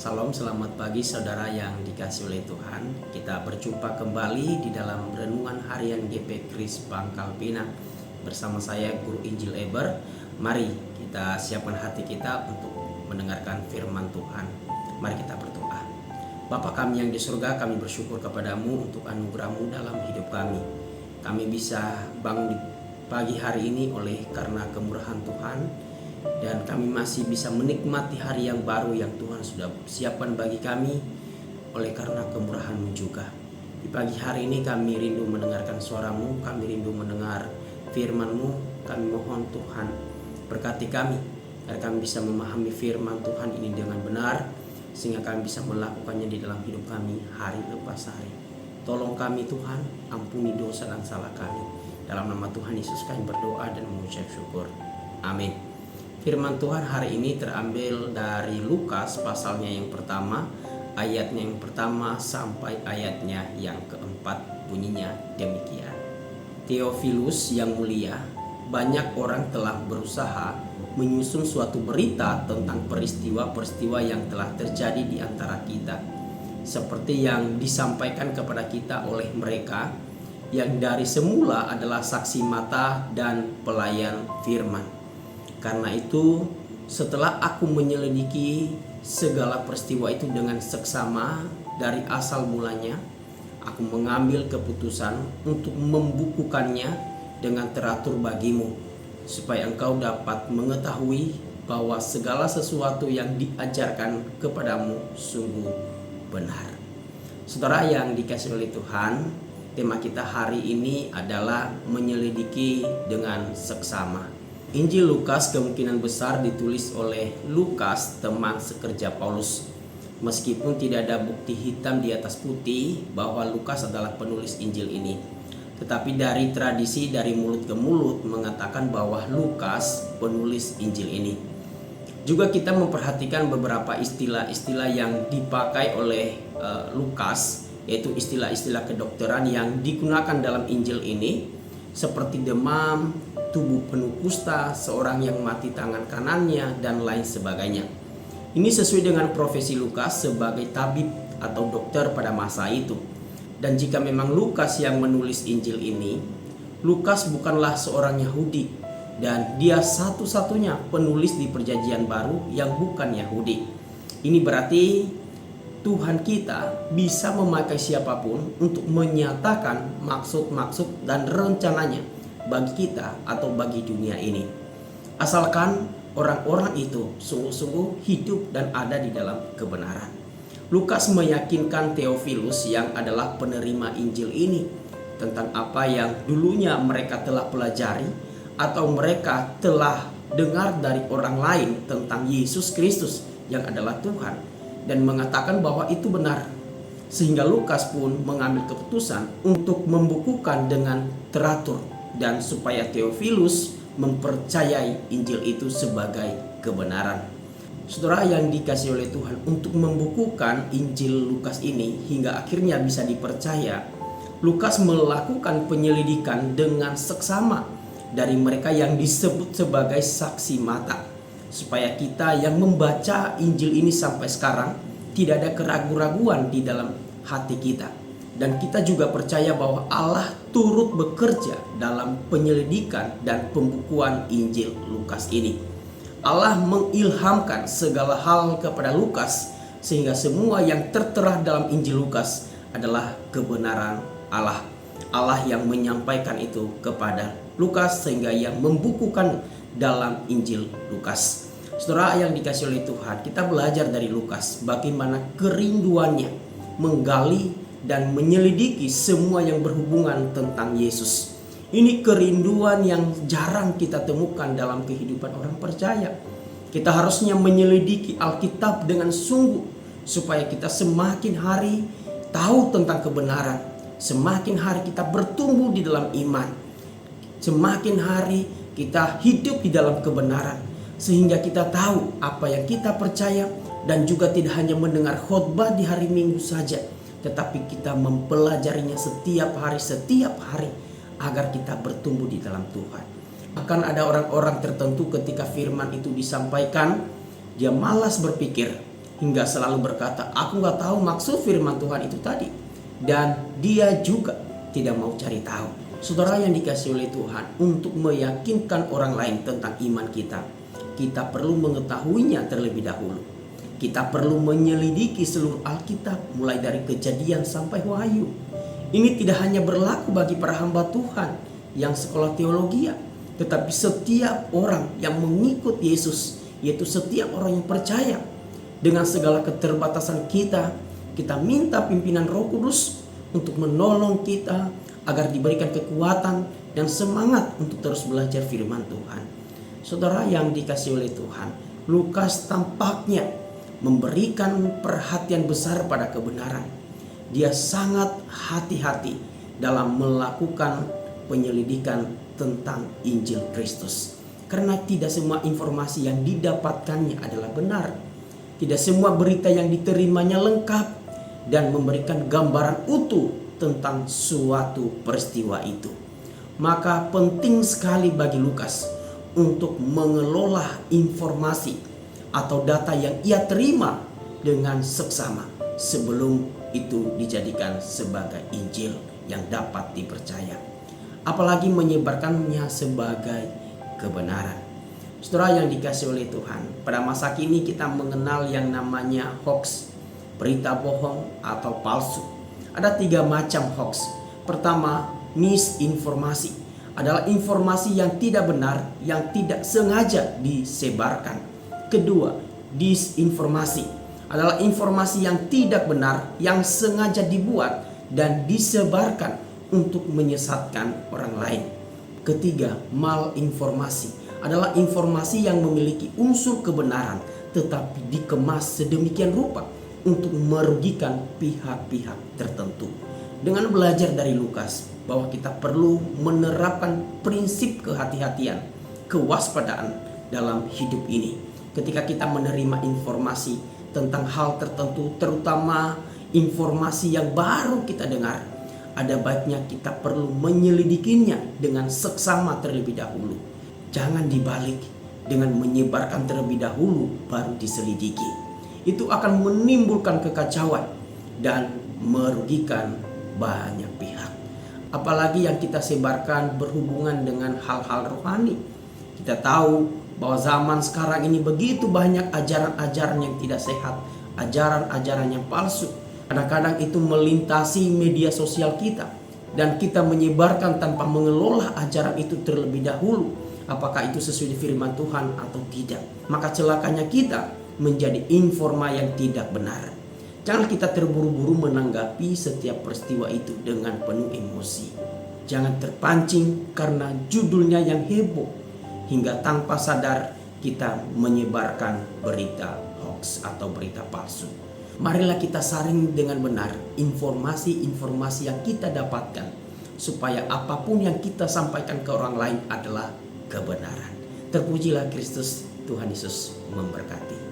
Salam, selamat pagi saudara yang dikasihi oleh Tuhan. Kita berjumpa kembali di dalam renungan harian GP Kris Pangkal Pinang bersama saya Guru Injil Eber. Mari kita siapkan hati kita untuk mendengarkan firman Tuhan. Mari kita berdoa. Bapa kami yang di surga, kami bersyukur kepadamu untuk anugerah-Mu dalam hidup kami. Kami bisa bangun di pagi hari ini oleh karena kemurahan Tuhan, dan kami masih bisa menikmati hari yang baru yang Tuhan sudah siapkan bagi kami oleh karena kemurahan-Mu juga. Di pagi hari ini kami rindu mendengarkan suara-Mu, kami rindu mendengar firman-Mu. Kami mohon Tuhan berkati kami agar kami bisa memahami firman Tuhan ini dengan benar, sehingga kami bisa melakukannya di dalam hidup kami hari lepas hari. Tolong kami Tuhan, ampuni dosa dan salah kami. Dalam nama Tuhan Yesus kami berdoa dan mengucap syukur. Amin. Firman Tuhan hari ini terambil dari Lukas pasalnya yang pertama, ayatnya yang pertama sampai ayatnya yang keempat, bunyinya demikian. Theophilus yang mulia, banyak orang telah berusaha menyusun suatu berita tentang peristiwa-peristiwa yang telah terjadi di antara kita, seperti yang disampaikan kepada kita oleh mereka yang dari semula adalah saksi mata dan pelayan firman. Karena itu, setelah aku menyelidiki segala peristiwa itu dengan seksama dari asal mulanya, aku mengambil keputusan untuk membukukannya dengan teratur bagimu, supaya engkau dapat mengetahui bahwa segala sesuatu yang diajarkan kepadamu sungguh benar. Saudara yang dikasihi oleh Tuhan, tema kita hari ini adalah menyelidiki dengan seksama. Injil Lukas kemungkinan besar ditulis oleh Lukas, teman sekerja Paulus. Meskipun tidak ada bukti hitam di atas putih bahwa Lukas adalah penulis Injil ini, tetapi dari tradisi dari mulut ke mulut mengatakan bahwa Lukas penulis Injil ini. Juga kita memperhatikan beberapa istilah-istilah yang dipakai oleh Lukas, yaitu istilah-istilah kedokteran yang digunakan dalam Injil ini, seperti demam, tubuh penuh kusta, seorang yang mati tangan kanannya, dan lain sebagainya. Ini sesuai dengan profesi Lukas sebagai tabib atau dokter pada masa itu. Dan jika memang Lukas yang menulis Injil ini, Lukas bukanlah seorang Yahudi, dan dia satu-satunya penulis di Perjanjian Baru yang bukan Yahudi. Ini berarti Tuhan kita bisa memakai siapapun untuk menyatakan maksud-maksud dan rencananya bagi kita atau bagi dunia ini, asalkan orang-orang itu sungguh-sungguh hidup dan ada di dalam kebenaran. Lukas meyakinkan Theophilus yang adalah penerima Injil ini tentang apa yang dulunya mereka telah pelajari atau mereka telah dengar dari orang lain tentang Yesus Kristus yang adalah Tuhan, dan mengatakan bahwa itu benar. Sehingga Lukas pun mengambil keputusan untuk membukukan dengan teratur, dan supaya Theophilus mempercayai Injil itu sebagai kebenaran. Saudara yang dikasihi oleh Tuhan, untuk membukukan Injil Lukas ini hingga akhirnya bisa dipercaya, Lukas melakukan penyelidikan dengan seksama dari mereka yang disebut sebagai saksi mata, supaya kita yang membaca Injil ini sampai sekarang tidak ada keraguan-raguan di dalam hati kita. Dan kita juga percaya bahwa Allah turut bekerja dalam penyelidikan dan pembukuan Injil Lukas ini. Allah mengilhamkan segala hal kepada Lukas, sehingga semua yang tertera dalam Injil Lukas adalah kebenaran Allah. Allah yang menyampaikan itu kepada Lukas, sehingga yang membukukan dalam Injil Lukas. Saudara yang dikasihi oleh Tuhan, kita belajar dari Lukas bagaimana kerinduannya menggali dan menyelidiki semua yang berhubungan tentang Yesus. Ini kerinduan yang jarang kita temukan dalam kehidupan orang percaya. Kita harusnya menyelidiki Alkitab dengan sungguh, supaya kita semakin hari tahu tentang kebenaran, semakin hari kita bertumbuh di dalam iman, semakin hari kita hidup di dalam kebenaran, sehingga kita tahu apa yang kita percaya, dan juga tidak hanya mendengar khotbah di hari Minggu saja, tetapi kita mempelajarinya setiap hari agar kita bertumbuh di dalam Tuhan. Akan ada orang-orang tertentu ketika firman itu disampaikan, dia malas berpikir, hingga selalu berkata, aku nggak tahu maksud firman Tuhan itu tadi. Dan dia juga tidak mau cari tahu. Saudara yang dikasihi oleh Tuhan, untuk meyakinkan orang lain tentang iman kita, kita perlu mengetahuinya terlebih dahulu. Kita perlu menyelidiki seluruh Alkitab, mulai dari Kejadian sampai Wahyu. Ini tidak hanya berlaku bagi para hamba Tuhan yang sekolah teologi, tetapi setiap orang yang mengikut Yesus, yaitu setiap orang yang percaya. Dengan segala keterbatasan kita, kita minta pimpinan Roh Kudus untuk menolong kita agar diberikan kekuatan dan semangat untuk terus belajar firman Tuhan. Saudara yang dikasihi oleh Tuhan, Lukas tampaknya memberikan perhatian besar pada kebenaran. Dia sangat hati-hati dalam melakukan penyelidikan tentang Injil Kristus. Karena tidak semua informasi yang didapatkannya adalah benar. Tidak semua berita yang diterimanya lengkap dan memberikan gambaran utuh tentang suatu peristiwa itu. Maka penting sekali bagi Lukas untuk mengelola informasi atau data yang ia terima dengan seksama sebelum itu dijadikan sebagai Injil yang dapat dipercaya, apalagi menyebarkannya sebagai kebenaran. Saudara yang dikasihi oleh Tuhan, pada masa kini kita mengenal yang namanya hoax, berita bohong atau palsu. Ada 3 macam hoax. Pertama, misinformasi adalah informasi yang tidak benar, yang tidak sengaja disebarkan. Kedua, disinformasi adalah informasi yang tidak benar, yang sengaja dibuat dan disebarkan untuk menyesatkan orang lain. Ketiga, malinformasi adalah informasi yang memiliki unsur kebenaran tetapi dikemas sedemikian rupa untuk merugikan pihak-pihak tertentu. Dengan belajar dari Lukas bahwa kita perlu menerapkan prinsip kehati-hatian, kewaspadaan dalam hidup ini. Ketika kita menerima informasi tentang hal tertentu, terutama informasi yang baru kita dengar, ada baiknya kita perlu menyelidikinya dengan seksama terlebih dahulu. Jangan dibalik dengan menyebarkan terlebih dahulu baru diselidiki. Itu akan menimbulkan kekacauan dan merugikan banyak pihak. Apalagi yang kita sebarkan berhubungan dengan hal-hal rohani. Kita tahu bahwa zaman sekarang ini begitu banyak ajaran-ajaran yang tidak sehat, ajaran-ajaran yang palsu. Kadang-kadang itu melintasi media sosial kita dan kita menyebarkan tanpa mengelola ajaran itu terlebih dahulu, apakah itu sesuai firman Tuhan atau tidak. Maka celakanya kita menjadi informa yang tidak benar. Jangan kita terburu-buru menanggapi setiap peristiwa itu dengan penuh emosi. Jangan terpancing karena judulnya yang heboh, hingga tanpa sadar kita menyebarkan berita hoax atau berita palsu. Marilah kita saring dengan benar informasi-informasi yang kita dapatkan, supaya apapun yang kita sampaikan ke orang lain adalah kebenaran. Terpujilah Kristus, Tuhan Yesus memberkati.